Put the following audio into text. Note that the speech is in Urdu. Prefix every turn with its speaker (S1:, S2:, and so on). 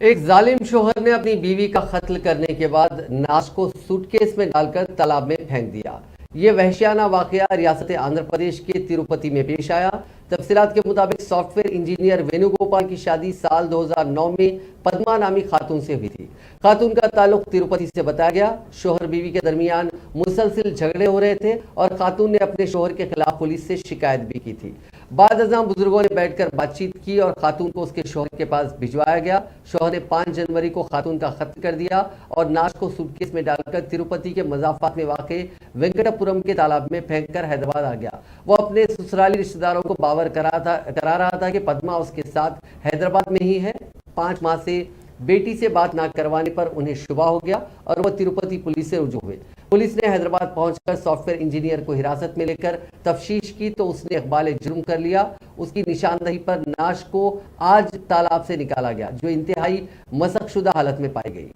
S1: ایک ظالم شوہر نے اپنی بیوی کا قتل کرنے کے بعد ناش کو سوٹ کیس میں ڈال کر تالاب میں پھینک دیا۔ یہ وحشیانہ واقعہ ریاست آندھرا پردیش کے تروپتی میں پیش آیا۔ تفصیلات کے مطابق سافٹ ویئر انجینئر وینو گوپال کی شادی سال 2009 میں پدما نامی خاتون سے ہوئی تھی۔ خاتون کا تعلق تروپتی سے بتایا گیا۔ شوہر بیوی کے درمیان مسلسل جھگڑے ہو رہے تھے اور خاتون نے اپنے شوہر کے خلاف پولیس سے شکایت بھی کی تھی۔ بعد ازاں بزرگوں نے بیٹھ کر بات چیت کی اور خاتون کو اس کے شوہر کے پاس بھجوایا گیا۔ شوہر نے 5 جنوری کو خاتون کا قتل کر دیا اور ناش کو سوٹ کیس میں ڈال کر تروپتی کے مضافات میں واقع وینکٹا پورم کے تالاب میں پھینک کر حیدرآباد آ گیا۔ وہ اپنے سسرالی رشتہ داروں کو باور کرا رہا تھا کہ پدما اس کے ساتھ حیدرآباد میں ہی ہے۔ 5 ماہ سے بیٹی سے بات نہ کروانے پر انہیں شبہ ہو گیا اور وہ تروپتی پولیس سے رجوع ہوئے۔ پولیس نے حیدرآباد پہنچ کر سافٹ ویئر انجینئر کو حراست میں لے کر تفتیش کی تو اس نے اقبال جرم کر لیا۔ اس کی نشاندہی پر ناش کو آج تالاب سے نکالا گیا جو انتہائی مسخ شدہ حالت میں پائی گئی۔